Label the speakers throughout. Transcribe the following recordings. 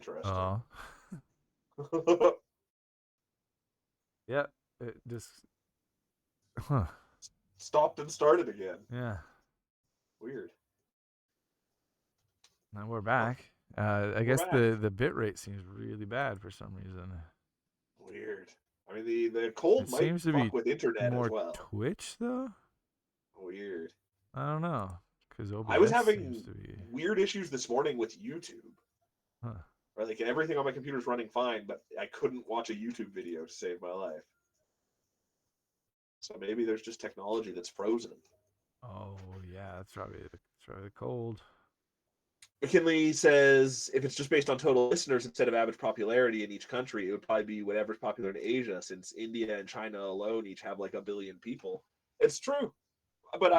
Speaker 1: Interesting.
Speaker 2: Yeah, it just, huh?
Speaker 1: Stopped and started again.
Speaker 2: Yeah.
Speaker 1: Weird.
Speaker 2: Now we're
Speaker 1: Huh.
Speaker 2: back. I
Speaker 1: We're
Speaker 2: guess
Speaker 1: back.
Speaker 2: the bit rate seems really bad for some reason.
Speaker 1: Weird. I mean, the
Speaker 2: It
Speaker 1: cold might
Speaker 2: seems to
Speaker 1: fuck
Speaker 2: be
Speaker 1: with internet as
Speaker 2: more
Speaker 1: well.
Speaker 2: Twitch though.
Speaker 1: Weird.
Speaker 2: I don't know, because
Speaker 1: I was
Speaker 2: OBS seems
Speaker 1: having
Speaker 2: to be.
Speaker 1: weird issues this morning with YouTube.
Speaker 2: Huh.
Speaker 1: Right, like everything on my computer is running fine, but I couldn't watch a YouTube video to save my life. So maybe there's just technology that's frozen.
Speaker 2: Oh yeah, that's probably the cold.
Speaker 1: McKinley says if it's just based on total listeners instead of average popularity in each country, it would probably be whatever's popular in Asia, since India and China alone each have like 1 billion people. It's true, but
Speaker 2: Yeah.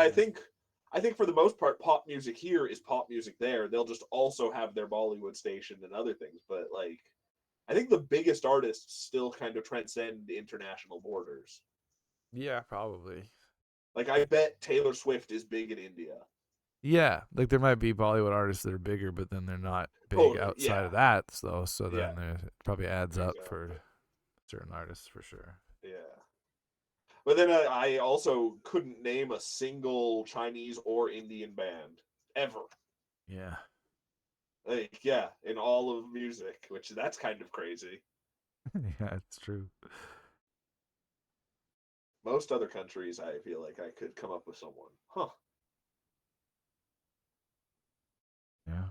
Speaker 1: I think for the most part, pop music here is pop music there. They'll just also have their Bollywood station and other things, but like I think the biggest artists still kind of transcend international borders.
Speaker 2: Yeah, probably.
Speaker 1: Like I bet Taylor Swift is big in India.
Speaker 2: Yeah, like there might be Bollywood artists that are bigger, but then they're not big
Speaker 1: Totally,
Speaker 2: outside
Speaker 1: yeah,
Speaker 2: of that, though. So
Speaker 1: yeah,
Speaker 2: then it probably adds up
Speaker 1: exactly,
Speaker 2: for certain artists for sure.
Speaker 1: yeah. But then I also couldn't name a single Chinese or Indian band ever.
Speaker 2: Yeah.
Speaker 1: Like, yeah, in all of music, which that's kind of crazy.
Speaker 2: Yeah, it's true.
Speaker 1: Most other countries, I feel like I could come up with someone. Huh.
Speaker 2: Yeah.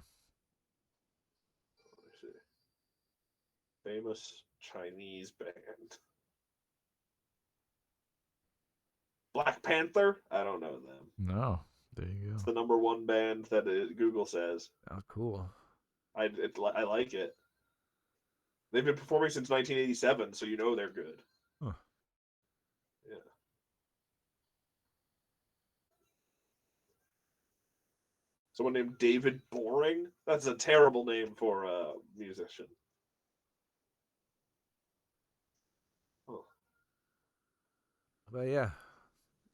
Speaker 1: Let me see. Famous Chinese band. Black Panther? I don't know them.
Speaker 2: No. There you
Speaker 1: It's
Speaker 2: go.
Speaker 1: the #1 band that Google says.
Speaker 2: Oh, cool.
Speaker 1: I like it. They've been performing since 1987, so you know they're good.
Speaker 2: Huh.
Speaker 1: Yeah. Someone named David Boring? That's a terrible name for a musician. Oh.
Speaker 2: But yeah,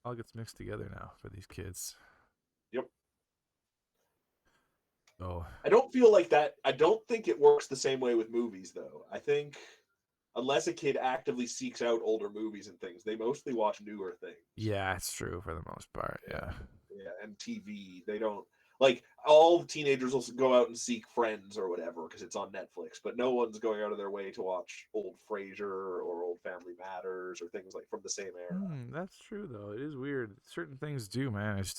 Speaker 2: all gets mixed together now for these kids.
Speaker 1: Yep.
Speaker 2: Oh,
Speaker 1: I don't feel like that. I don't think it works the same way with movies, though. I think unless a kid actively seeks out older movies and things, they mostly watch newer things.
Speaker 2: yeah, it's true for the most part.
Speaker 1: Yeah,
Speaker 2: Yeah.
Speaker 1: yeah, and TV. They don't like all teenagers will go out and seek Friends or whatever because it's on Netflix, but no one's going out of their way to watch old Frasier or old Family Matters or things like from the same era.
Speaker 2: That's true though. It is weird. Certain things do manage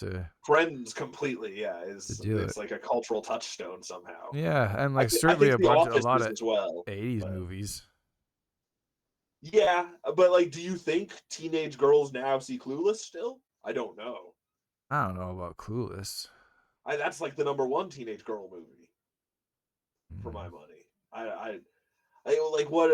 Speaker 1: Friends completely, yeah,
Speaker 2: to
Speaker 1: is
Speaker 2: do it.
Speaker 1: it's like a cultural touchstone somehow.
Speaker 2: Yeah, and like
Speaker 1: I
Speaker 2: certainly
Speaker 1: think The
Speaker 2: a
Speaker 1: Office
Speaker 2: lot
Speaker 1: is
Speaker 2: of
Speaker 1: as well,
Speaker 2: '80s
Speaker 1: but
Speaker 2: movies.
Speaker 1: yeah, but like, do you think teenage girls now see Clueless still? I don't know.
Speaker 2: I don't know about Clueless.
Speaker 1: That's like the #1 teenage girl movie for my
Speaker 2: Mm.
Speaker 1: money. I like what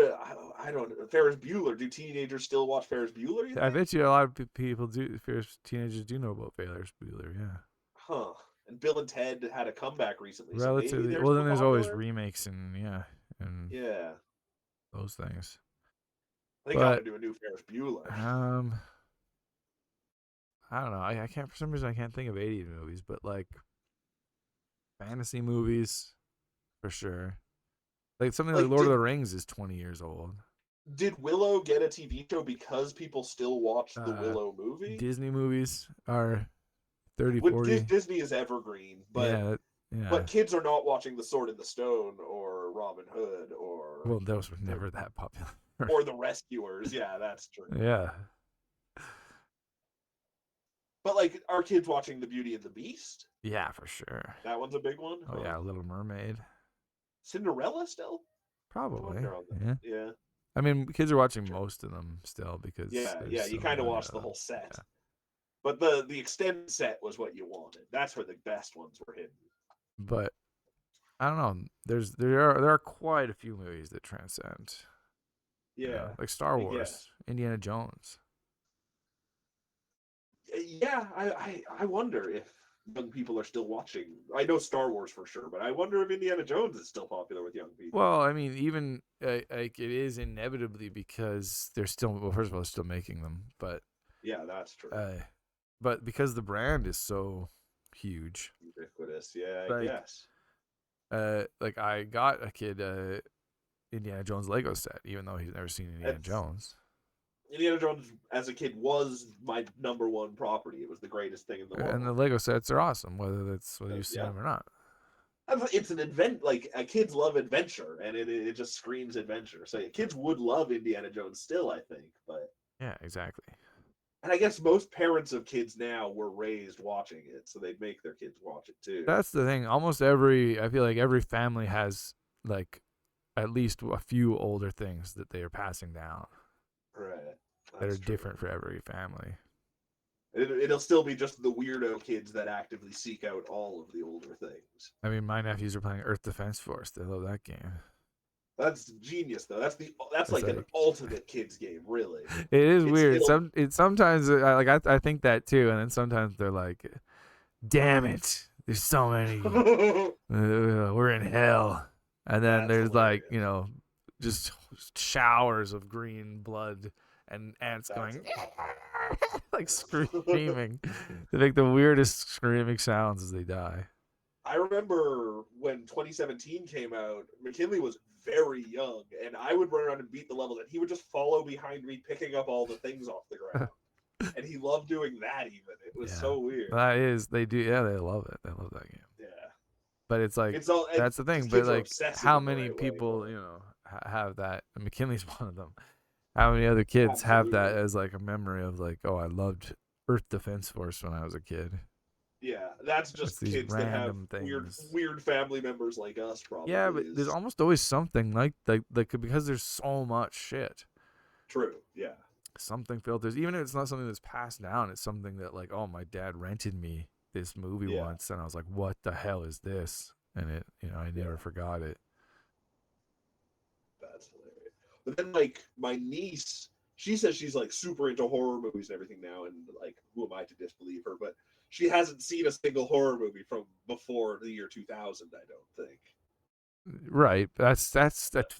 Speaker 1: I don't know. Ferris Bueller. Do teenagers still watch Ferris Bueller? You
Speaker 2: I
Speaker 1: think?
Speaker 2: bet you a lot of people do. Fierce teenagers do know about Ferris Bueller. Yeah,
Speaker 1: Huh. And Bill and Ted had a comeback recently, so maybe
Speaker 2: relatively.
Speaker 1: they're
Speaker 2: Well, then
Speaker 1: still
Speaker 2: there's always
Speaker 1: popular.
Speaker 2: remakes and and
Speaker 1: Yeah,
Speaker 2: those things.
Speaker 1: they got to
Speaker 2: But
Speaker 1: do a new Ferris Bueller.
Speaker 2: um, I don't know. I can't for some reason I can't think of '80s movies, but like fantasy movies for sure. Like something like
Speaker 1: Like,
Speaker 2: Lord of the Rings is 20 years old.
Speaker 1: did Willow get a TV show because people still watch the
Speaker 2: Uh,
Speaker 1: Willow movie?
Speaker 2: Disney movies are 30,
Speaker 1: When
Speaker 2: 40.
Speaker 1: Disney is evergreen,
Speaker 2: Yeah.
Speaker 1: but kids are not watching The Sword in the Stone or Robin Hood
Speaker 2: Well, those were never that popular.
Speaker 1: or The Rescuers. Yeah, that's true.
Speaker 2: Yeah.
Speaker 1: But like, are kids watching The Beauty and the Beast?
Speaker 2: Yeah, for sure.
Speaker 1: That one's a big one,
Speaker 2: Oh
Speaker 1: huh?
Speaker 2: yeah, Little Mermaid.
Speaker 1: Cinderella still? I
Speaker 2: Probably.
Speaker 1: wonder on that.
Speaker 2: Yeah.
Speaker 1: Yeah,
Speaker 2: I mean, kids are watching
Speaker 1: sure.
Speaker 2: most of them still because
Speaker 1: Yeah,
Speaker 2: there's
Speaker 1: yeah. You
Speaker 2: so
Speaker 1: kind of
Speaker 2: many
Speaker 1: watched
Speaker 2: of
Speaker 1: the
Speaker 2: them.
Speaker 1: whole set,
Speaker 2: Yeah.
Speaker 1: but the extended set was what you wanted. That's where the best ones were hidden.
Speaker 2: But I don't know. There are quite a few movies that transcend.
Speaker 1: Yeah,
Speaker 2: Like Star
Speaker 1: I guess.
Speaker 2: Wars, Indiana Jones.
Speaker 1: Yeah, I wonder if young people are still watching. I know Star Wars for sure, but I wonder if Indiana Jones is still popular with young people.
Speaker 2: Well, I mean, even like it is inevitably because they're still. Well, first of all, they're still making them,
Speaker 1: Yeah, that's true.
Speaker 2: uh, but because the brand is so huge,
Speaker 1: Ubiquitous. Yeah, I
Speaker 2: like
Speaker 1: guess.
Speaker 2: like I got a kid Indiana Jones Lego set, even though he's never seen Indiana
Speaker 1: It's,
Speaker 2: Jones.
Speaker 1: Indiana Jones as a kid was my number one property. It was the greatest thing in the
Speaker 2: And the
Speaker 1: world.
Speaker 2: Lego sets are awesome, whether you've seen
Speaker 1: Yeah.
Speaker 2: them or not.
Speaker 1: It's an like kids love adventure, and it just screams adventure. So kids would love Indiana Jones still, I think. But
Speaker 2: Yeah, exactly.
Speaker 1: and I guess most parents of kids now were raised watching it, so they'd make their kids watch it too.
Speaker 2: That's the thing. I feel like every family has like at least a few older things that they are passing down
Speaker 1: Right.
Speaker 2: that
Speaker 1: That's
Speaker 2: are
Speaker 1: true.
Speaker 2: different for every family.
Speaker 1: It'll still be just the weirdo kids that actively seek out all of the older things.
Speaker 2: I mean, my nephews are playing Earth Defense Force. They love that game.
Speaker 1: That's genius, though. That's
Speaker 2: It's
Speaker 1: like an
Speaker 2: like
Speaker 1: ultimate kids game, really.
Speaker 2: it is
Speaker 1: It's
Speaker 2: weird.
Speaker 1: it'll
Speaker 2: Sometimes I think that too, and then sometimes they're like, "Damn it, there's so many. We're in hell." And then
Speaker 1: That's
Speaker 2: there's like
Speaker 1: hilarious.
Speaker 2: just showers of green blood and ants
Speaker 1: That's
Speaker 2: going like screaming. They make the weirdest screaming sounds as they die.
Speaker 1: I remember when 2017 came out, McKinley was very young, and I would run around and beat the levels, and he would just follow behind me, picking up all the things off the ground. And he loved doing that. Even it was
Speaker 2: Yeah,
Speaker 1: so weird.
Speaker 2: that is they do. Yeah, they love it. They love that game.
Speaker 1: Yeah,
Speaker 2: But it's like
Speaker 1: it's all
Speaker 2: that's the
Speaker 1: because
Speaker 2: thing. But
Speaker 1: kids are
Speaker 2: like,
Speaker 1: obsessive
Speaker 2: how
Speaker 1: in the
Speaker 2: many
Speaker 1: right way
Speaker 2: people
Speaker 1: for it.
Speaker 2: have that? And McKinley's one of them. How many other kids have that
Speaker 1: Absolutely.
Speaker 2: as like a memory of like, oh, I loved Earth Defense Force when I was a kid.
Speaker 1: Yeah, that's
Speaker 2: It's
Speaker 1: just
Speaker 2: these
Speaker 1: kids that have
Speaker 2: random
Speaker 1: weird,
Speaker 2: things.
Speaker 1: weird family members like us.
Speaker 2: Yeah,
Speaker 1: Probably
Speaker 2: but there's
Speaker 1: is
Speaker 2: almost always something like because there's so much shit.
Speaker 1: true. Yeah,
Speaker 2: Something filters, even if it's not something that's passed down. It's something that like, oh, my dad rented me this movie
Speaker 1: yeah,
Speaker 2: once, and I was like, what the hell is this? And I never
Speaker 1: yeah.
Speaker 2: forgot it.
Speaker 1: That's hilarious. But then, like, my niece, she says she's like super into horror movies and everything now, and like, who am I to disbelieve her? But she hasn't seen a single horror movie from before the year 2000. I don't think.
Speaker 2: Right. That's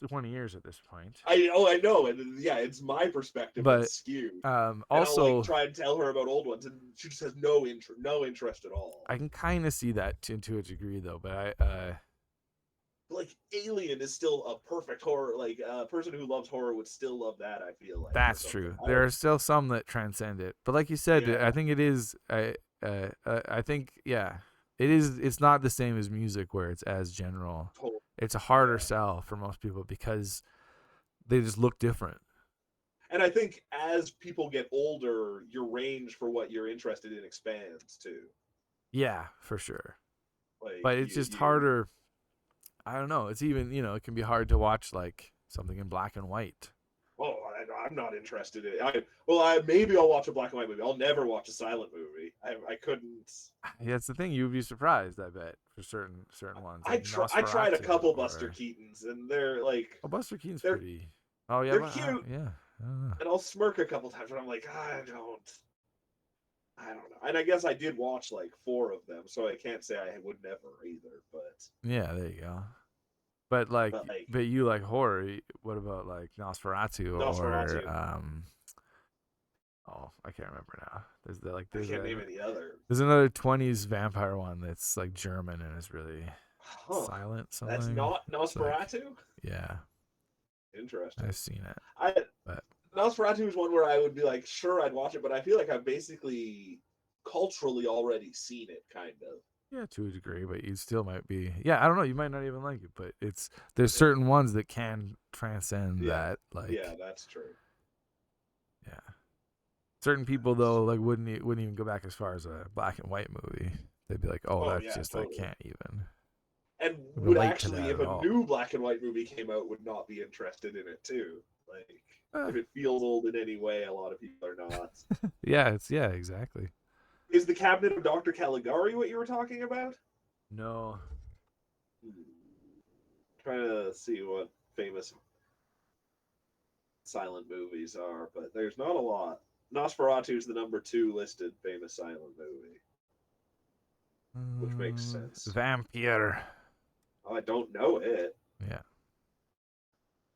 Speaker 2: 20 years at this point.
Speaker 1: I know, and yeah, it's my perspective
Speaker 2: But
Speaker 1: that's skewed. And I'll like
Speaker 2: also
Speaker 1: try and tell her about old ones, and she just has no interest at all.
Speaker 2: I can kind of see that to a degree though, but
Speaker 1: Like Alien is still a perfect horror. Like a person who loves horror would still love that. I feel like or
Speaker 2: that's
Speaker 1: something.
Speaker 2: true. There are still some that transcend it. But like you said, I
Speaker 1: Yeah,
Speaker 2: think it is I think yeah. It is it's not the same as music where it's as general.
Speaker 1: totally.
Speaker 2: It's a harder
Speaker 1: Yeah.
Speaker 2: sell for most people because they just look different.
Speaker 1: And I think as people get older, your range for what you're interested in expands too.
Speaker 2: Yeah, for sure.
Speaker 1: Like
Speaker 2: But it's just
Speaker 1: you
Speaker 2: harder. I don't know. It's even, it can be hard to watch like something in black and white.
Speaker 1: oh, I'm not interested in it. I maybe I'll watch a black and white movie. I'll never watch a silent movie. I couldn't.
Speaker 2: Yeah, that's the thing. You'd be surprised, I bet, for certain ones like
Speaker 1: I tried a
Speaker 2: Nosferatu
Speaker 1: couple Buster
Speaker 2: or
Speaker 1: Keatons, and they're like
Speaker 2: Buster Keaton's
Speaker 1: they're
Speaker 2: pretty. Oh yeah,
Speaker 1: they're
Speaker 2: but
Speaker 1: cute,
Speaker 2: yeah. I don't know.
Speaker 1: and I'll smirk a couple times, and I'm like, I don't know. And I guess I did watch like four of them, so I can't say I would never either.
Speaker 2: Yeah, there you go. But like,
Speaker 1: But like
Speaker 2: but you like horror. What about like Nosferatu or
Speaker 1: Nosferatu,
Speaker 2: Oh, I can't remember now.
Speaker 1: I can't name any other.
Speaker 2: there's another 20s vampire one that's like German and it's really
Speaker 1: Huh?
Speaker 2: silent
Speaker 1: That's
Speaker 2: something.
Speaker 1: not
Speaker 2: It's like
Speaker 1: Nosferatu.
Speaker 2: yeah,
Speaker 1: Interesting.
Speaker 2: I've seen it,
Speaker 1: I
Speaker 2: but
Speaker 1: Nosferatu is one where I would be like, sure, I'd watch it, but I feel like I've basically culturally already seen it, kind of.
Speaker 2: yeah, to a degree. But you still might be I don't know. You might not even like it, but there's
Speaker 1: Yeah,
Speaker 2: certain ones that can transcend
Speaker 1: yeah,
Speaker 2: that. Like
Speaker 1: yeah, that's true.
Speaker 2: yeah, certain people though like wouldn't even go back as far as a black and white movie. They'd be like, oh,
Speaker 1: Oh
Speaker 2: that's
Speaker 1: yeah,
Speaker 2: just I
Speaker 1: totally.
Speaker 2: can't even
Speaker 1: And would
Speaker 2: relate to
Speaker 1: actually,
Speaker 2: that
Speaker 1: if
Speaker 2: at
Speaker 1: a
Speaker 2: all.
Speaker 1: new black and white movie came out, would not be interested in it too. Like,
Speaker 2: Uh,
Speaker 1: if it feels old in any way, a lot of people are not.
Speaker 2: yeah, exactly.
Speaker 1: Is the Cabinet of Dr. Caligari what you were talking about?
Speaker 2: No,
Speaker 1: Trying to see what famous silent movies are, but there's not a lot. Nosferatu is the number 2 listed famous silent movie, which makes sense.
Speaker 2: Vampire.
Speaker 1: I don't know it.
Speaker 2: Yeah,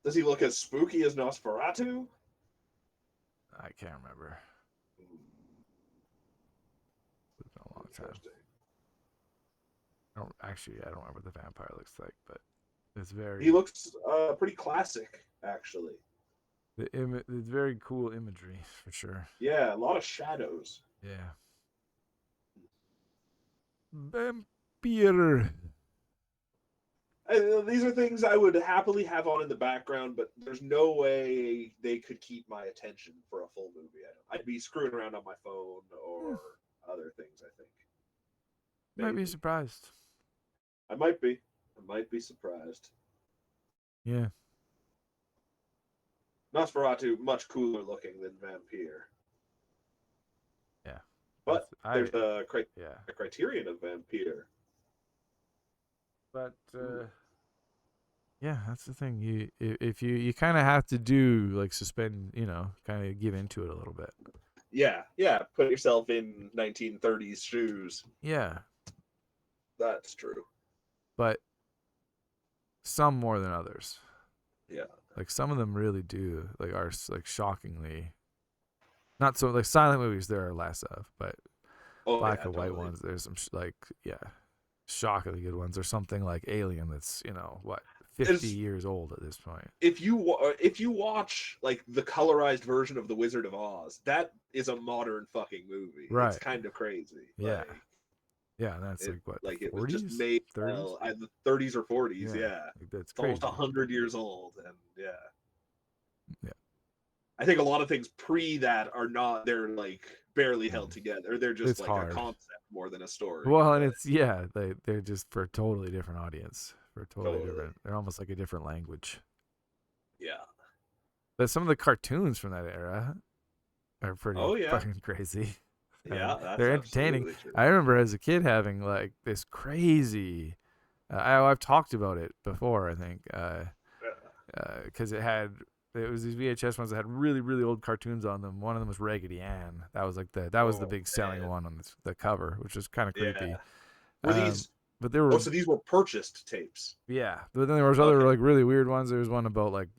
Speaker 1: Does he look as spooky as Nosferatu?
Speaker 2: I can't remember. It's been a long time.
Speaker 1: Interesting.
Speaker 2: I don't remember what the vampire looks like, but it's very
Speaker 1: He looks pretty classic, actually.
Speaker 2: it's very cool imagery for sure.
Speaker 1: Yeah, a lot of shadows.
Speaker 2: Yeah. Vampire.
Speaker 1: These are things I would happily have on in the background, but there's no way they could keep my attention for a full movie. I'd be screwing around on my phone or other things, I think.
Speaker 2: Might be
Speaker 1: Maybe.
Speaker 2: surprised.
Speaker 1: I might be. I might be surprised.
Speaker 2: Yeah.
Speaker 1: Nosferatu, much cooler looking than Vampire.
Speaker 2: Yeah.
Speaker 1: But there's
Speaker 2: yeah.
Speaker 1: a criterion of Vampire.
Speaker 2: But yeah, that's the thing. If you kind of have to do like suspend, kind of give into it a little bit.
Speaker 1: Yeah, yeah. Put yourself in 1930s shoes.
Speaker 2: Yeah.
Speaker 1: That's true.
Speaker 2: But some more than others.
Speaker 1: Yeah.
Speaker 2: Like some of them really do are like shockingly not so like silent movies there are less of, but black and white ones there's some shockingly good ones or something like Alien that's 50 years old at this point.
Speaker 1: If you watch like the colorized version of The Wizard of Oz, that is a modern fucking movie.
Speaker 2: Right.
Speaker 1: It's kind of crazy.
Speaker 2: Yeah. Yeah, that's like what,
Speaker 1: like
Speaker 2: 40s?
Speaker 1: it was just made
Speaker 2: 30s?
Speaker 1: The 30s or 40s. Yeah,
Speaker 2: like that's
Speaker 1: it's
Speaker 2: crazy.
Speaker 1: almost 100 years old, and
Speaker 2: yeah.
Speaker 1: I think a lot of things pre that are not. They're like barely held together. They're just
Speaker 2: it's
Speaker 1: like
Speaker 2: hard.
Speaker 1: a concept more than a story.
Speaker 2: Well, and it's they're just for a totally different audience, for totally
Speaker 1: Totally.
Speaker 2: different. They're almost like a different language.
Speaker 1: Yeah.
Speaker 2: But some of the cartoons from that era are pretty fucking crazy.
Speaker 1: Yeah,
Speaker 2: they're entertaining.
Speaker 1: True.
Speaker 2: I remember as a kid having like this crazy. I've talked about it before, I think, because it was these VHS ones that had really really old cartoons on them. One of them was Raggedy Ann. That was like the big selling one on the cover, which was kind of creepy.
Speaker 1: Yeah. Were these?
Speaker 2: But there were.
Speaker 1: So these were purchased tapes.
Speaker 2: Yeah, but then there was other like really weird ones. There was one about like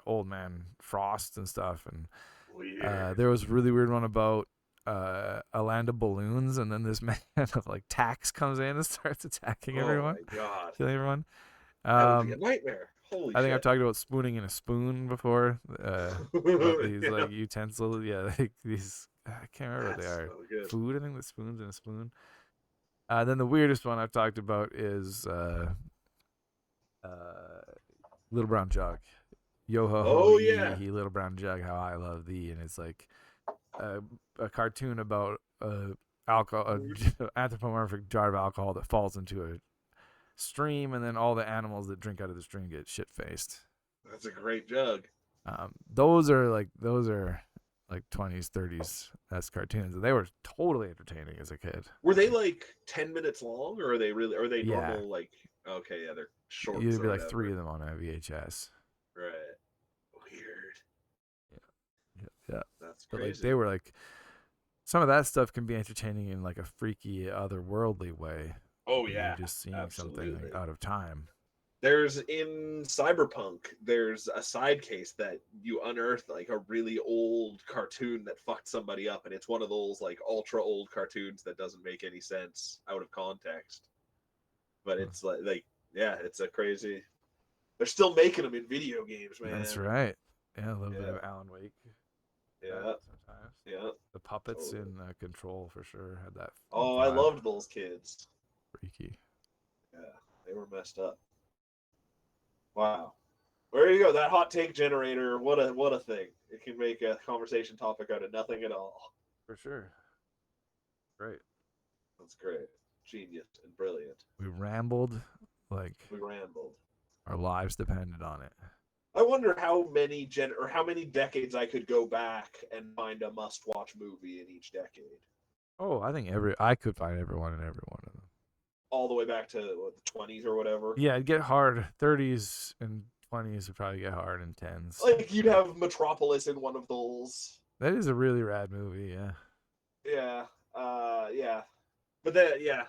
Speaker 2: Old Man Frost and stuff, and there was a really weird one about a land of balloons, and then this man of like tax comes in and starts attacking everyone.
Speaker 1: Oh my god!
Speaker 2: Killing everyone.
Speaker 1: That would be a nightmare. Holy shit!
Speaker 2: I think I've talked about spooning in a spoon before. About these like utensils. Yeah, like these. I can't remember what they are.
Speaker 1: So
Speaker 2: Food. I think the spoons in a spoon. Then the weirdest one I've talked about is Little Brown Jug. Yo ho ho ye little brown jug, how I love thee, and it's like a cartoon about alcohol, anthropomorphic jar of alcohol that falls into a stream, and then all the animals that drink out of the stream get shit faced.
Speaker 1: That's a great jug.
Speaker 2: Those are like 20s, 30s. That's cartoons. They were totally entertaining as a kid.
Speaker 1: Were they like 10 minutes long, or are they normal? Like, okay, yeah, they're short.
Speaker 2: You'd be like 3 of them on a VHS.
Speaker 1: Right. Weird.
Speaker 2: Yeah.
Speaker 1: That's crazy.
Speaker 2: But like they were like, some of that stuff can be entertaining in like a freaky, otherworldly way.
Speaker 1: Oh yeah.
Speaker 2: You're just seeing something like out of time.
Speaker 1: There's in Cyberpunk, there's a side case that you unearth like a really old cartoon that fucked somebody up, and it's one of those like ultra old cartoons that doesn't make any sense out of context. But it's like yeah, it's a crazy. They're still making them in video games, man.
Speaker 2: That's right. Yeah, a little bit of Alan Wake.
Speaker 1: Yeah.
Speaker 2: Sometimes.
Speaker 1: Yeah.
Speaker 2: The puppets in Control for sure had that.
Speaker 1: Oh, I loved those kids.
Speaker 2: Freaky.
Speaker 1: Yeah, they were messed up. Wow. There you go. That hot take generator. What a thing. It can make a conversation topic out of nothing at all.
Speaker 2: For sure. Great.
Speaker 1: That's great. Genius and brilliant.
Speaker 2: We rambled. Our lives depended on it.
Speaker 1: I wonder how many decades I could go back and find a must-watch movie in each decade.
Speaker 2: Oh, I think I could find everyone in every one of them.
Speaker 1: All the way back to the 20s or whatever.
Speaker 2: Yeah, it'd get hard. 30s and 20s would probably get hard, and 10s.
Speaker 1: Like you'd have Metropolis in one of those.
Speaker 2: That is a really rad movie. Yeah.
Speaker 1: Yeah. Yeah. But then, yeah,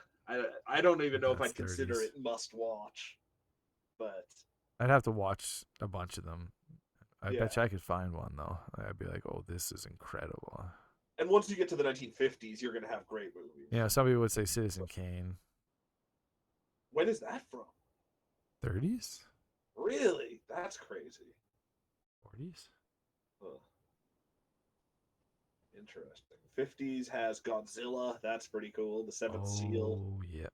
Speaker 1: I don't even know if I'd consider it must-watch. But
Speaker 2: I'd have to watch a bunch of them. I bet you I could find one though. I'd be like, "Oh, this is incredible."
Speaker 1: And once you get to the 1950s, you're gonna have great movies.
Speaker 2: Yeah, some people would say Citizen Kane.
Speaker 1: When is that from?
Speaker 2: 30s?
Speaker 1: Really? That's crazy.
Speaker 2: 40s?
Speaker 1: Huh. Interesting. 50s has Godzilla. That's pretty cool. The Seventh Seal.
Speaker 2: Oh, yeah.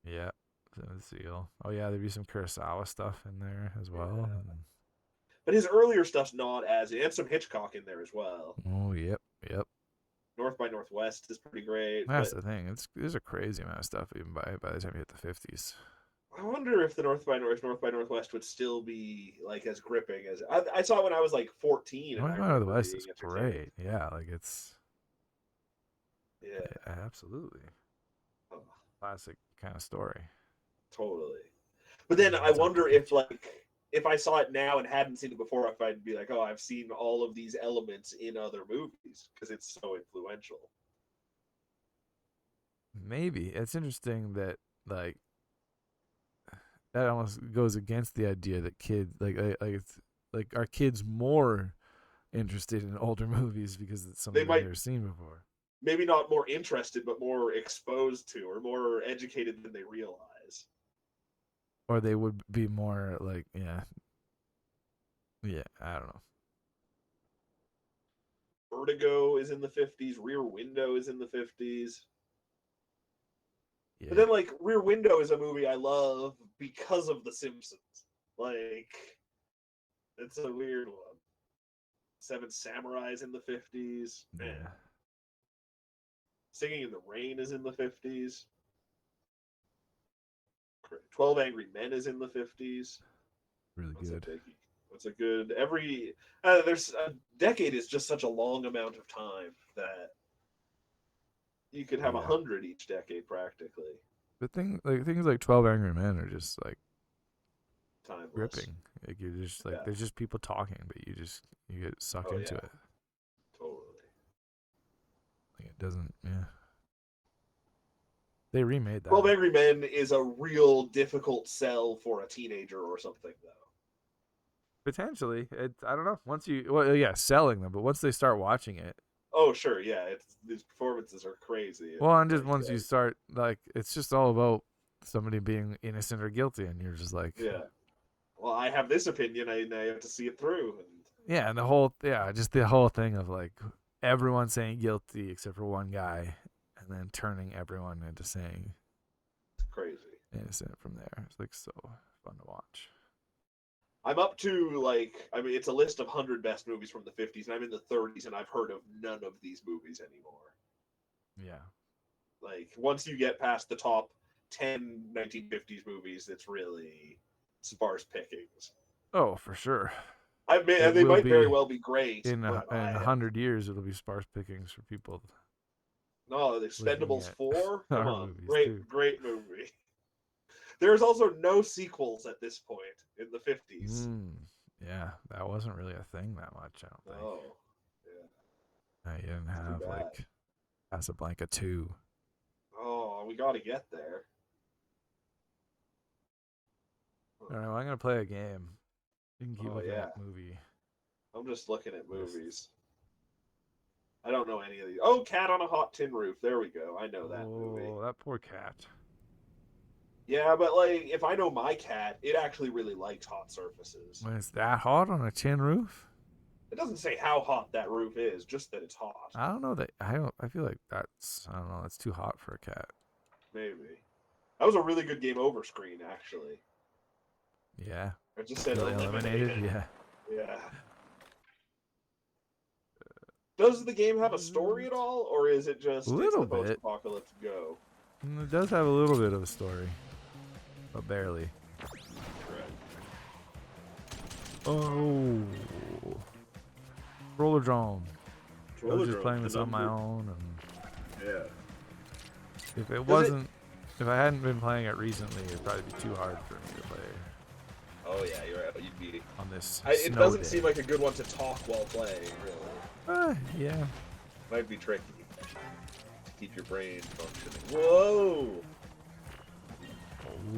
Speaker 2: Yeah. Seventh Seal. Oh, yeah, there'd be some Kurosawa stuff in there as well.
Speaker 1: Yeah. But his earlier stuff's not as... And some Hitchcock in there as well.
Speaker 2: Oh, yep. Yep.
Speaker 1: North by Northwest is pretty great.
Speaker 2: That's the thing. There's a crazy amount of stuff even by the time you hit the 50s.
Speaker 1: I wonder if the North by Northwest would still be like as gripping as I saw it when I was like 14. And
Speaker 2: North by Northwest is great. Yeah, like it's...
Speaker 1: Yeah.
Speaker 2: Absolutely.
Speaker 1: Oh,
Speaker 2: classic kind of story.
Speaker 1: totally. But then I wonder if I saw it now and hadn't seen it before, if I'd be like, oh, I've seen all of these elements in other movies because it's so influential.
Speaker 2: Maybe. It's interesting that like that almost goes against the idea that kids like are kids more interested in older movies because it's something they've never seen before.
Speaker 1: Maybe not more interested, but more exposed to or more educated than they realize.
Speaker 2: Or they would be more like, yeah, I don't know.
Speaker 1: Vertigo is in the 50s. Rear Window is in the 50s.
Speaker 2: Yeah.
Speaker 1: But then, like, Rear Window is a movie I love because of The Simpsons. Like, it's a weird one. Seven Samurais in the 50s. Man.
Speaker 2: Yeah.
Speaker 1: Singing in the Rain is in the 50s. 12 Angry Men is in the 50s.
Speaker 2: Really good.
Speaker 1: What's a good... there's a decade is just such a long amount of time that you could have 100 each decade practically.
Speaker 2: But things like 12 Angry Men are just like
Speaker 1: timeless.
Speaker 2: Gripping. Like you're just like there's just people talking, but you get sucked into it.
Speaker 1: Totally.
Speaker 2: Like it doesn't. Yeah. They remade that.
Speaker 1: 12 Angry Men is a real difficult sell for a teenager or something, though.
Speaker 2: Potentially, I don't know. Selling them, but once they start watching it.
Speaker 1: Oh sure, yeah. These performances are crazy.
Speaker 2: Well, and just once you start, like, it's just all about somebody being innocent or guilty, and you're just like,
Speaker 1: yeah. Well, I have this opinion. I have to see it through.
Speaker 2: And the whole thing of like everyone saying guilty except for one guy, and then turning everyone into saying
Speaker 1: crazy
Speaker 2: innocent from there. It's like so fun to watch.
Speaker 1: I'm up to it's a list of 100 best movies from the 50s, and I'm in the 30s, and I've heard of none of these movies anymore.
Speaker 2: Yeah.
Speaker 1: Like, once you get past the top 10 1950s movies, it's really sparse pickings.
Speaker 2: Oh, for sure.
Speaker 1: They might very well be great.
Speaker 2: In 100 years, it'll be sparse pickings for people.
Speaker 1: No, the Expendables 4? Come on.
Speaker 2: Great
Speaker 1: movie. There's also no sequels at this point in the 50s.
Speaker 2: Yeah, that wasn't really a thing that much, I don't think.
Speaker 1: Oh, yeah.
Speaker 2: You didn't have, like, Casablanca 2.
Speaker 1: Oh, we got to get there.
Speaker 2: All right, well, I'm going to play a game. You can keep looking at movie.
Speaker 1: I'm just looking at movies. I don't know any of these. Oh, Cat on a Hot Tin Roof. There we go. I know that movie.
Speaker 2: Oh, that poor cat.
Speaker 1: Yeah, but like, if I know my cat, it actually really likes hot surfaces.
Speaker 2: When it's that hot on a tin roof?
Speaker 1: It doesn't say how hot that roof is, just that it's hot.
Speaker 2: I don't know that. I feel like that's. I don't know. That's too hot for a cat.
Speaker 1: Maybe. That was a really good game over screen, actually.
Speaker 2: Yeah.
Speaker 1: I just said
Speaker 2: eliminated. Yeah.
Speaker 1: Yeah. Does the game have a story at all, or is it just
Speaker 2: a little bit
Speaker 1: post-apocalypse go?
Speaker 2: It does have a little bit of a story, but barely. Oh, Rollerdrome. I was just playing this on my own, and if I hadn't been playing it recently, it'd probably be too hard for me to play.
Speaker 1: Oh yeah, you're right. You'd be
Speaker 2: on this.
Speaker 1: It doesn't seem like a good one to talk while playing, really.
Speaker 2: Yeah.
Speaker 1: Might be tricky to keep your brain functioning. Whoa!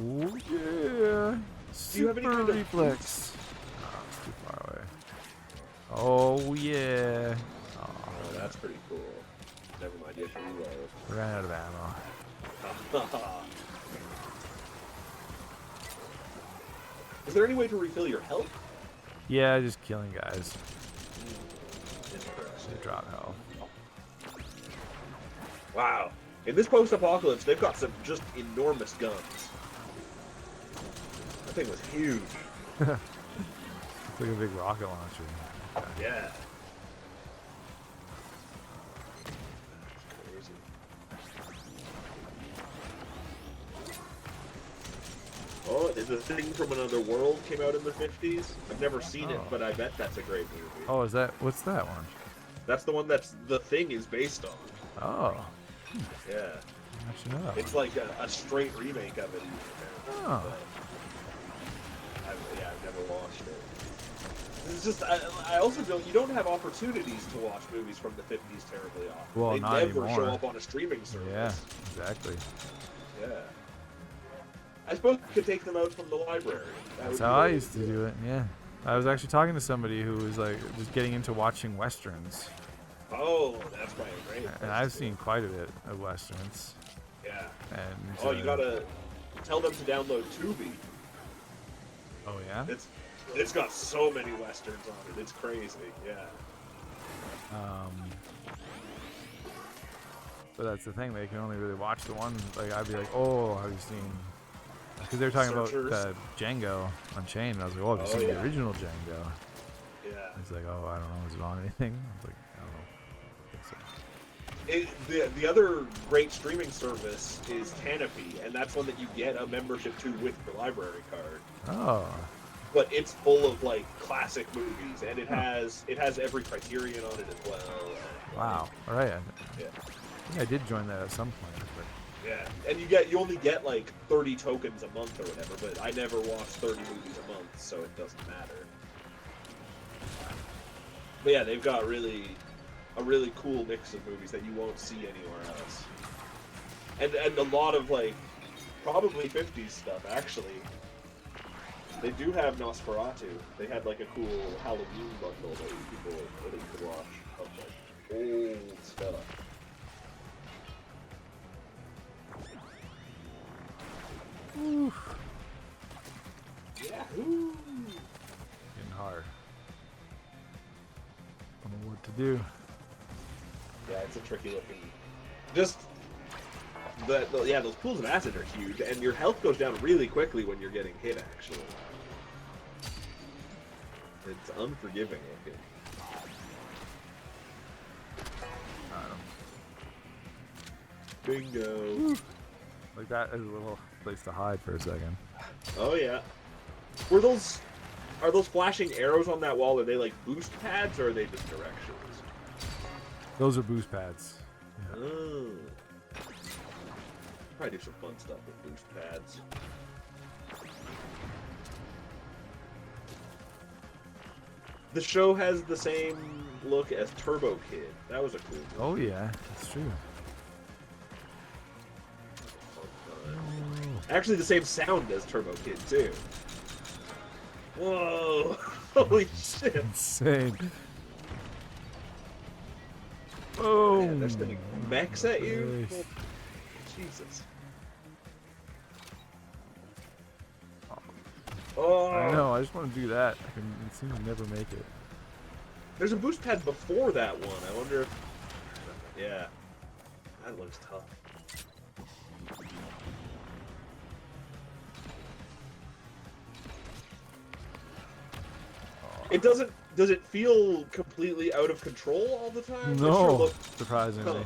Speaker 2: Oh yeah! Super reflex. Oh, it's too far away. Oh yeah!
Speaker 1: Oh, that's pretty cool. Never mind, you have to reload.
Speaker 2: Ran out of ammo.
Speaker 1: Is there any way to refill your health?
Speaker 2: Yeah, just killing guys.
Speaker 1: Interesting.
Speaker 2: They drop health.
Speaker 1: Wow. In this post-apocalypse, they've got some just enormous guns. That thing was huge.
Speaker 2: It's like a big rocket launcher.
Speaker 1: Yeah. Oh, The Thing from Another World came out in the 50s. I've never seen it, but I bet that's a great movie.
Speaker 2: Oh, what's that one?
Speaker 1: That's the one that's The Thing is based on.
Speaker 2: Oh.
Speaker 1: Yeah.
Speaker 2: I should know that
Speaker 1: It's
Speaker 2: one.
Speaker 1: like a straight remake of it.
Speaker 2: Oh.
Speaker 1: I've never watched it. It's just, I also you don't have opportunities to watch movies from the 50s terribly often.
Speaker 2: Well,
Speaker 1: they
Speaker 2: not
Speaker 1: never
Speaker 2: anymore.
Speaker 1: show up on a streaming service.
Speaker 2: Yeah, exactly.
Speaker 1: Yeah. I suppose you could take them out from the library.
Speaker 2: That's how I used to do it, yeah. I was actually talking to somebody who was like just getting into watching westerns.
Speaker 1: Oh, that's probably great.
Speaker 2: And I've seen quite a bit of westerns.
Speaker 1: Yeah.
Speaker 2: And
Speaker 1: you gotta tell them to download Tubi.
Speaker 2: Oh yeah?
Speaker 1: It's got so many westerns on it. It's crazy. Yeah.
Speaker 2: But that's the thing. They can only really watch the one. Like I'd be like, oh, have you seen? Because they were talking about Django Unchained. And I was like, oh, have you seen the original Django?
Speaker 1: Yeah.
Speaker 2: He's like, oh, I don't know. Is it on anything? I was like, I don't know.
Speaker 1: The other great streaming service is Canopy, and that's one that you get a membership to with your library card.
Speaker 2: Oh.
Speaker 1: But it's full of like classic movies, and it has every Criterion on it as well.
Speaker 2: Wow. All right.
Speaker 1: Yeah.
Speaker 2: I think I did join that at some point. But...
Speaker 1: Yeah, and you only get like 30 tokens a month or whatever. But I never watch 30 movies a month, so it doesn't matter. But yeah, they've got a really cool mix of movies that you won't see anywhere else. And a lot of like probably 50s stuff actually. They do have Nosferatu. They had like a cool Halloween bundle that you could watch of like old stuff.
Speaker 2: Oof.
Speaker 1: Yeah. Ooh.
Speaker 2: Getting hard. I don't know what to do.
Speaker 1: Yeah, it's a tricky looking. Just those pools of acid are huge, and your health goes down really quickly when you're getting hit. Actually, it's unforgiving looking. Bingo.
Speaker 2: Like that is a little place to hide for a second.
Speaker 1: Oh yeah. Are those flashing arrows on that wall? Are they like boost pads, or are they just directions?
Speaker 2: Those are boost pads. Yeah.
Speaker 1: Oh. Probably do some fun stuff with boost pads. The show has the same look as Turbo Kid. That was a cool movie.
Speaker 2: Oh yeah, that's true.
Speaker 1: Actually, the same sound as Turbo Kid too. Whoa! Holy shit!
Speaker 2: Insane. Oh,
Speaker 1: man, they're sending mechs at you. Oh, Jesus. Oh!
Speaker 2: I know. I just want to do that. It seems to never make it.
Speaker 1: There's a boost pad before that one. I wonder if. Yeah, that looks tough. It doesn't. Does it feel completely out of control all the time?
Speaker 2: No, surprisingly.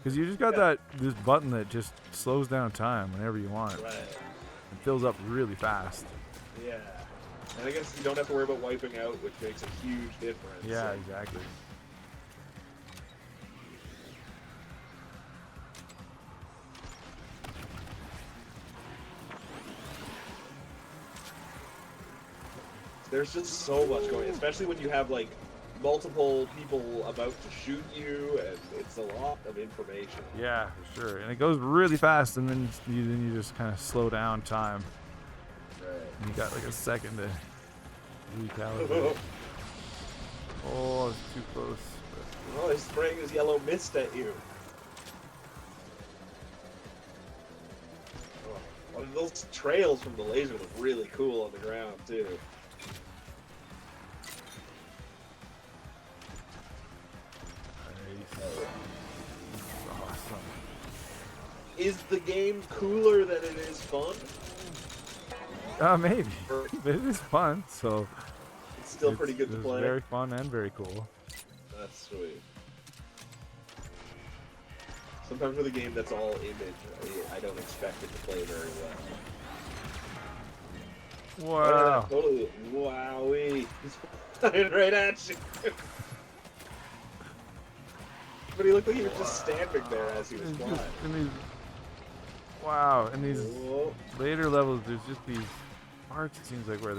Speaker 2: Because you just got this button that just slows down time whenever you want it.
Speaker 1: Right.
Speaker 2: It fills up really fast.
Speaker 1: Yeah. And I guess you don't have to worry about wiping out, which makes a huge difference.
Speaker 2: Yeah, exactly.
Speaker 1: There's just so much going, especially when you have like multiple people about to shoot you, and it's a lot of information.
Speaker 2: Yeah, for sure. And it goes really fast, and then you just kind of slow down time.
Speaker 1: Right.
Speaker 2: And you got like a second to recalibrate. Oh, it's too close.
Speaker 1: Oh, he's spraying his yellow mist at you. Oh, those trails from the laser look really cool on the ground too.
Speaker 2: Nice. Awesome.
Speaker 1: Is the game cooler than it is fun?
Speaker 2: Maybe. But it is fun, so
Speaker 1: It's still pretty good to
Speaker 2: it's
Speaker 1: play.
Speaker 2: very fun and very cool.
Speaker 1: That's sweet. Sometimes with a game that's all image, I don't expect it to play very well.
Speaker 2: Wow.
Speaker 1: Totally. Wowee. He's flying right at you. But he looked like he was just standing there as he was flying.
Speaker 2: Wow, in these
Speaker 1: Whoa.
Speaker 2: later levels, there's just these parts, it seems like, where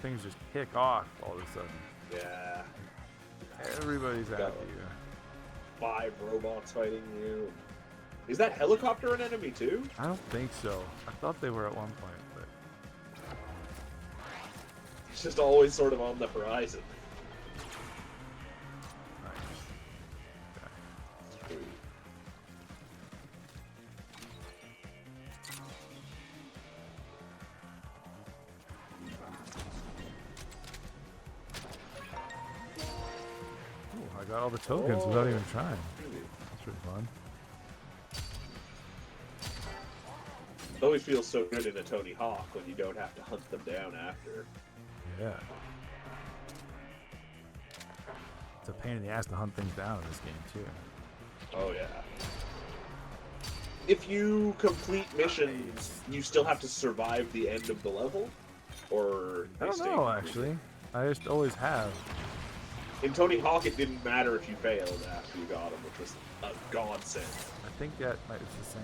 Speaker 2: things just kick off all of a sudden.
Speaker 1: Yeah.
Speaker 2: Everybody's after you.
Speaker 1: 5 robots fighting you. Is that helicopter an enemy too?
Speaker 2: I don't think so. I thought they were at one point, but
Speaker 1: It's just always sort of on the horizon.
Speaker 2: nice.
Speaker 1: Sweet.
Speaker 2: Ooh, I got all the tokens without even trying. That's pretty fun.
Speaker 1: It always feels so good in a Tony Hawk when you don't have to hunt them down after.
Speaker 2: Yeah. It's a pain in the ass to hunt things down in this game, too.
Speaker 1: Oh yeah. If you complete missions, you still have to survive the end of the level? Or
Speaker 2: I don't know, actually. I just always have.
Speaker 1: In Tony Hawk, it didn't matter if you failed after you got them, which was a godsend.
Speaker 2: I think that might be the same.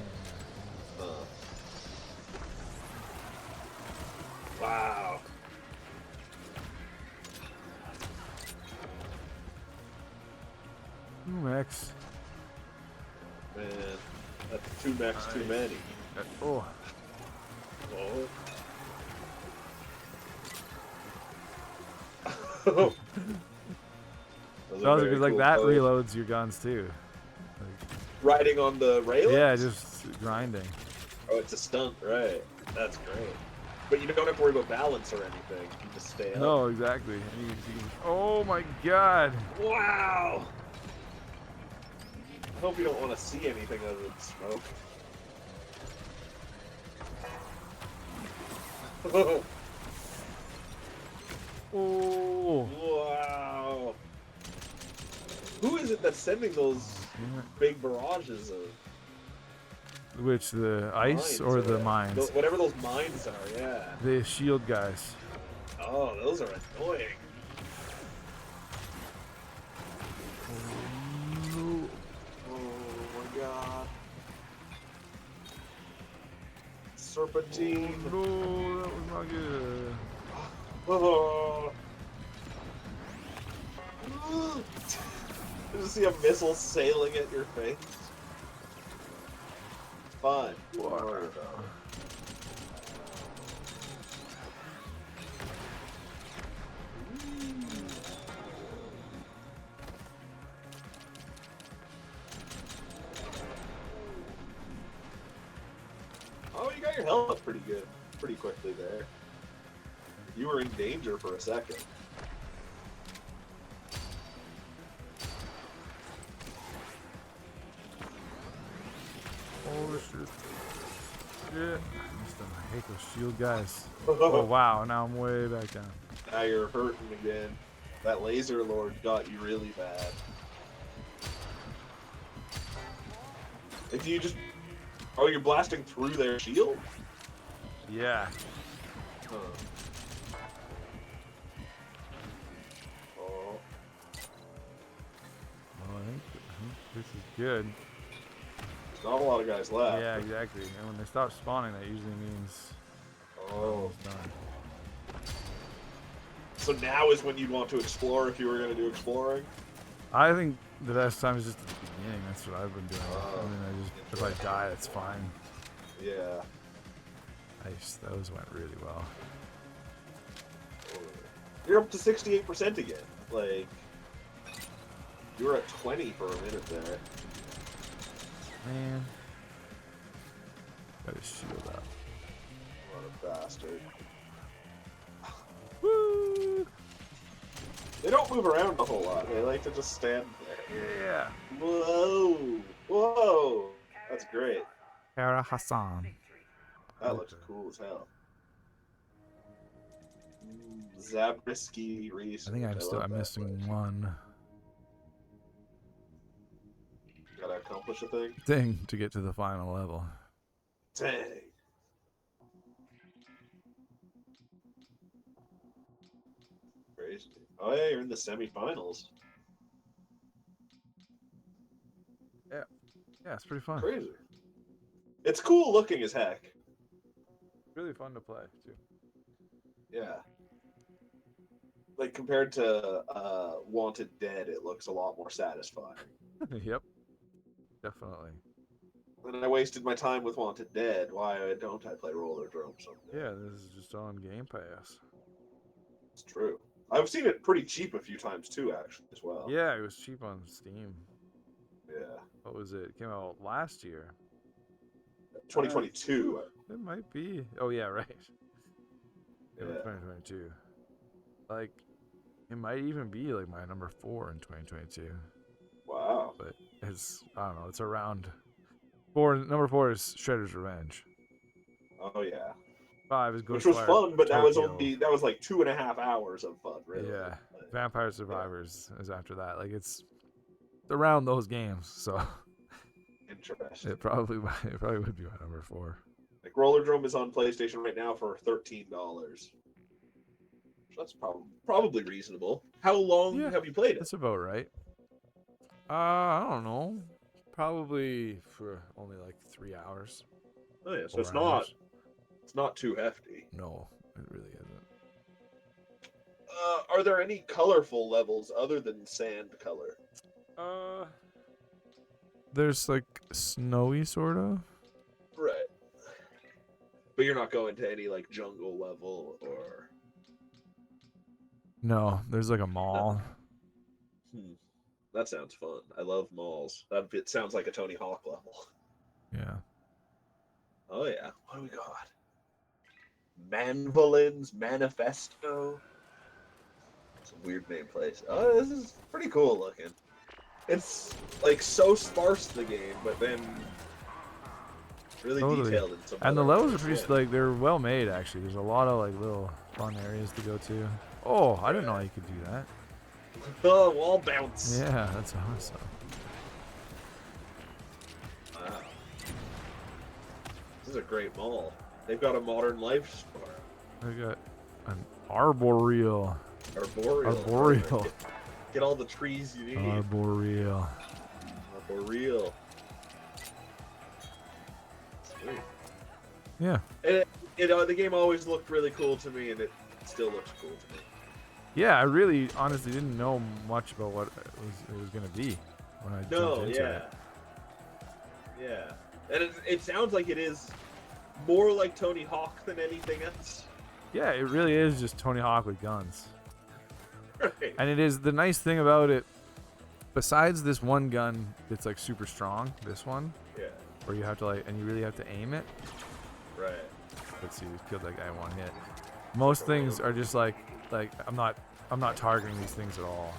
Speaker 1: Wow.
Speaker 2: Ooh, Max.
Speaker 1: Man, that's 2 mechs too many.
Speaker 2: Oh.
Speaker 1: Oh.
Speaker 2: Because like that reloads your guns too. Like,
Speaker 1: riding on the rail?
Speaker 2: yeah, just grinding.
Speaker 1: Oh, it's a stunt, right. That's great. But you don't have to worry about balance or anything. You just stay up.
Speaker 2: No, exactly. Oh my god.
Speaker 1: Wow! I hope you don't want to see anything other than smoke.
Speaker 2: Oh.
Speaker 1: Wow! Who is it that's sending those big barrages of
Speaker 2: Which, the ice
Speaker 1: mines,
Speaker 2: or the mines?
Speaker 1: Whatever those mines are, yeah.
Speaker 2: The shield guys.
Speaker 1: Oh, those are annoying.
Speaker 2: No.
Speaker 1: Oh my god. Serpentine.
Speaker 2: No, that was not good.
Speaker 1: Oh. Just see a missile sailing at your face. Fine. Don't worry about it. Oh, you got your health up pretty good, pretty quickly there. You were in danger for a second.
Speaker 2: Oh shit. Shit. I hate those shield guys. Oh wow, now I'm way back down.
Speaker 1: Now you're hurting again. That laser lord got you really bad. If you just... Oh, you're blasting through their shield?
Speaker 2: Yeah.
Speaker 1: Huh. Oh.
Speaker 2: Well, I think this is good.
Speaker 1: There's not a lot of guys left.
Speaker 2: Yeah, exactly. And when they stop spawning, that usually means
Speaker 1: Oh.
Speaker 2: it's done.
Speaker 1: So now is when you'd want to explore if you were going to do exploring?
Speaker 2: I think the best time is just at the beginning. That's what I've been doing. I mean, if I die, that's fine.
Speaker 1: Yeah.
Speaker 2: Those went really well.
Speaker 1: You're up to 68% again. Like, you were at 20 for a minute there.
Speaker 2: Man. Got his shield up.
Speaker 1: What a bastard.
Speaker 2: Woo!
Speaker 1: They don't move around a whole lot. They like to just stand there.
Speaker 2: Yeah.
Speaker 1: Whoa! Whoa! That's great.
Speaker 2: Farah Hassan.
Speaker 1: That looks cool as hell. Zabriskie research.
Speaker 2: I think I'm missing one
Speaker 1: Gotta accomplish a thing.
Speaker 2: to get to the final level.
Speaker 1: Dang. Crazy. Oh yeah, you're in the semifinals.
Speaker 2: Yeah. Yeah, it's pretty fun.
Speaker 1: Crazy. It's cool looking as heck.
Speaker 2: Really fun to play too.
Speaker 1: Yeah. Like compared to Wanted Dead, it looks a lot more satisfying.
Speaker 2: Yep. Definitely.
Speaker 1: And I wasted my time with Wanted Dead. Why don't I play Rollerdrome someday?
Speaker 2: Yeah, this is just on Game Pass.
Speaker 1: It's true. I've seen it pretty cheap a few times too, actually, as well.
Speaker 2: Yeah, it was cheap on Steam.
Speaker 1: Yeah.
Speaker 2: What was it? It came out last year.
Speaker 1: 2022.
Speaker 2: It might be. Oh yeah, right.
Speaker 1: Yeah.
Speaker 2: 2022. Like, it might even be like my number 4 in 2022.
Speaker 1: Wow.
Speaker 2: But it's, I don't know, it's around number 4 is Shredder's Revenge.
Speaker 1: Oh yeah.
Speaker 2: 5 is Ghostwire
Speaker 1: Which was fun, but that was
Speaker 2: Tokyo.
Speaker 1: like 2.5 hours of fun, really.
Speaker 2: Yeah. Vampire Survivors is after that. Like, it's around those games, so
Speaker 1: Interesting.
Speaker 2: it probably would be my number 4.
Speaker 1: Like Rollerdrome is on PlayStation right now for $13. That's probably reasonable. How long have you played it?
Speaker 2: That's about right. I don't know. Probably for only like 3 hours.
Speaker 1: Oh yeah, so
Speaker 2: 4 hours.
Speaker 1: it's not too hefty.
Speaker 2: No, it really isn't.
Speaker 1: Are there any colorful levels other than sand color?
Speaker 2: There's like snowy sort of.
Speaker 1: Right. But you're not going to any like jungle level or.
Speaker 2: No, there's like a mall.
Speaker 1: That sounds fun. I love malls. It sounds like a Tony Hawk level.
Speaker 2: Yeah.
Speaker 1: Oh yeah. What do we got? Manvolin's Manifesto. It's a weird name place. Oh, this is pretty cool looking. It's like so sparse the game, but then really detailed in some.
Speaker 2: And the levels are pretty like they're well made actually. There's a lot of like little fun areas to go to. Oh, I didn't know you could do that.
Speaker 1: Oh, wall bounce.
Speaker 2: Yeah, that's awesome.
Speaker 1: Wow. This is a great mall. They've got a modern life store.
Speaker 2: They got an arboreal. Arboreal.
Speaker 1: Get all the trees you need.
Speaker 2: Arboreal.
Speaker 1: Arboreal. Sweet.
Speaker 2: Yeah.
Speaker 1: And the game always looked really cool to me, and it still looks cool to me.
Speaker 2: Yeah, I really honestly didn't know much about what it was going to be when I jumped into it.
Speaker 1: Yeah. And it sounds like it is more like Tony Hawk than anything else.
Speaker 2: Yeah, it really is just Tony Hawk with guns.
Speaker 1: Right.
Speaker 2: And it is the nice thing about it, besides this one gun that's like super strong, this one, where you have to like, and you really have to aim it.
Speaker 1: Right.
Speaker 2: Let's see, we killed that guy in one hit. Most things are just like I'm not targeting these things at all.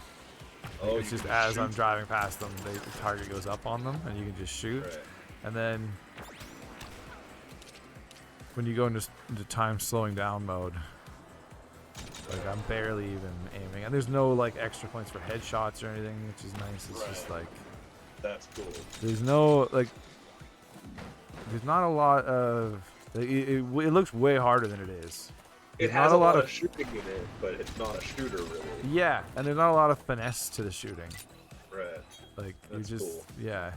Speaker 1: Oh,
Speaker 2: it's just as I'm driving past them, the target goes up on them, and you can just shoot.
Speaker 1: Right.
Speaker 2: And then when you go into time slowing down mode, like I'm barely even aiming, and there's no like extra points for headshots or anything, which is nice. It's just like
Speaker 1: that's cool.
Speaker 2: There's no like, there's not a lot of. It looks way harder than it is.
Speaker 1: It has a lot of shooting in it, but it's not a shooter really.
Speaker 2: Yeah, and there's not a lot of finesse to the shooting.
Speaker 1: Right.
Speaker 2: Like
Speaker 1: that's
Speaker 2: you just
Speaker 1: cool.
Speaker 2: Yeah.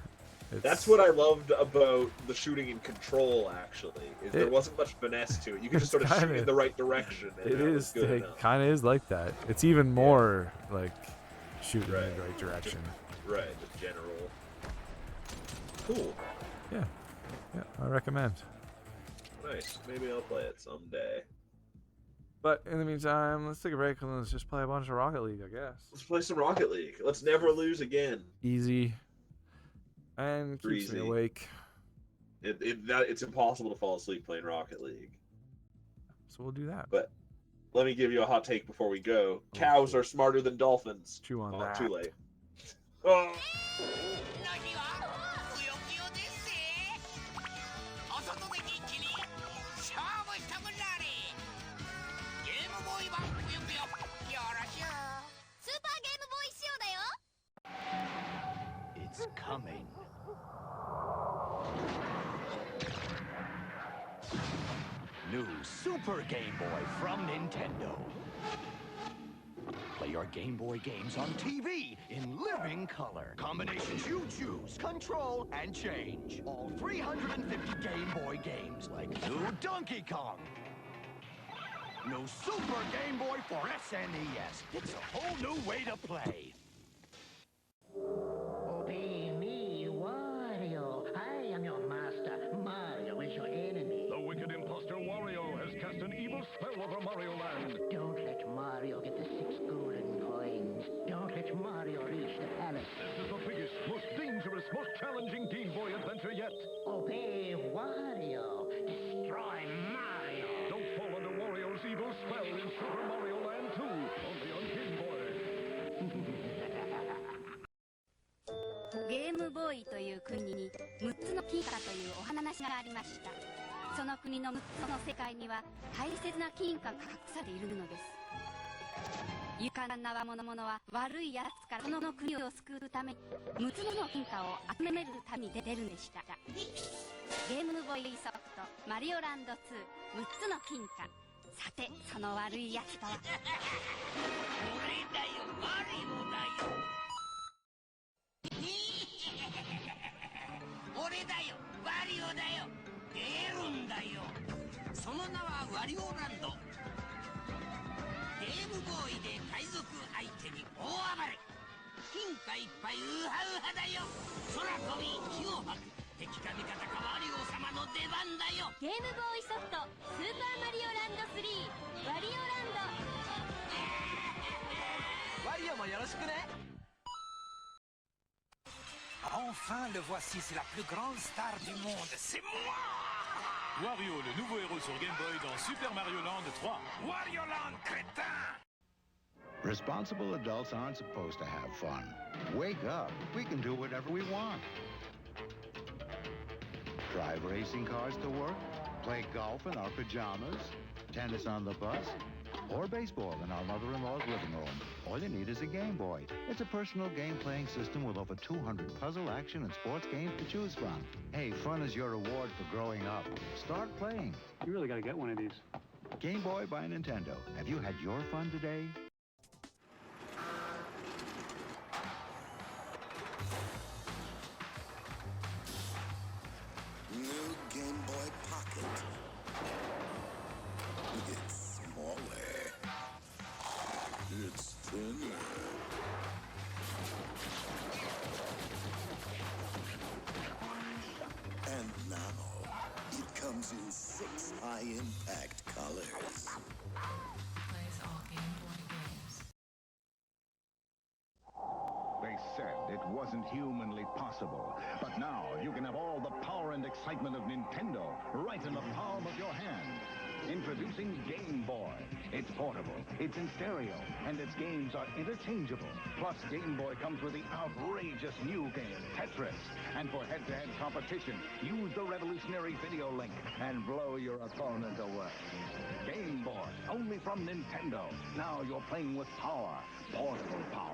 Speaker 1: That's what I loved about the shooting in Control. Actually, there wasn't much finesse to it. You could just sort of shoot in the right direction. And
Speaker 2: it kind of is like that. It's even more like shooting in the right direction.
Speaker 1: Just general. Cool.
Speaker 2: Yeah, I recommend.
Speaker 1: Nice. Maybe I'll play it someday.
Speaker 2: But in the meantime, let's take a break and let's just play a bunch of Rocket League, I guess.
Speaker 1: Let's play some Rocket League. Let's never lose again.
Speaker 2: Easy. And keeps me awake.
Speaker 1: It's impossible to fall asleep playing Rocket League.
Speaker 2: So we'll do that.
Speaker 1: But let me give you a hot take before we go. Cows are smarter than dolphins.
Speaker 2: Chew on that.
Speaker 1: Too late. Oh.
Speaker 3: It's coming. New Super Game Boy from Nintendo. Play your Game Boy games on TV in living color. Combinations you choose, control, and change. All 350 Game Boy games like new Donkey Kong. New Super Game Boy for SNES. It's a whole new way to play.
Speaker 4: Obey me, Wario. I am your master. Mario is your enemy.
Speaker 5: The wicked imposter Wario has cast an evil spell over Mario Land.
Speaker 4: Don't let Mario get the 6 golden coins. Don't let Mario reach the palace.
Speaker 5: This is the biggest, most dangerous, most challenging Game Boy adventure yet.
Speaker 4: Obey Wario. Destroy Mario.
Speaker 5: Don't fall under Wario's evil spell in Super Mario Land 2, only on Game Boy.
Speaker 6: ゲームボーイという国に6つの金貨というお話がありました。その国の6つの世界には大切な金貨が隠されているのです。勇敢な若者は悪い奴からこの国を救うため6つの金貨を集めるために出るんでした。ゲームボーイソフトマリオランド2 6つの金貨。さてその悪い奴とは。
Speaker 3: 俺だよ、マリオだよ。俺だよ、ワリオだよ。出るんだよ。その名はワリオランド。ゲームボーイで海賊相手に大暴れ。金貨いっぱいウハウハだよ。空飛び火を吐く。敵か味方かワリオ様の出番だよ。
Speaker 6: ゲームボーイソフトスーパーマリオランド3ワリオランド。
Speaker 3: ワリオもよろしくね。
Speaker 7: Enfin, le voici, c'est la plus grande star du monde, c'est moi!
Speaker 5: Wario, le nouveau héros sur Game Boy dans Super Mario Land 3.
Speaker 7: Wario Land, crétin!
Speaker 8: Responsible adults aren't supposed to have fun. Wake up. We can do whatever we want. Drive racing cars to work, play golf in our pajamas, tennis on the bus, or baseball in our mother-in-law's living room. All you need is a Game Boy. It's a personal game-playing system with over 200 puzzle, action, and sports games to choose from. Hey, fun is your reward for growing up. Start playing.
Speaker 9: You really got to get one of these.
Speaker 8: Game Boy by Nintendo. Have you had your fun today?
Speaker 10: New Game Boy Pocket. It's smaller. It's thinner. And now, it comes in 6 high-impact colors.
Speaker 11: Plays all Game Boy games.
Speaker 12: They said it wasn't humanly possible, but now you can have all the power and excitement of Nintendo right in the palm of your hand. Introducing Game Boy. It's portable, it's in stereo, and its games are interchangeable. Plus, Game Boy comes with the outrageous new game, Tetris. And for head-to-head competition, use the revolutionary video link and blow your opponent away. Game Boy, only from Nintendo. Now you're playing with power, portable power.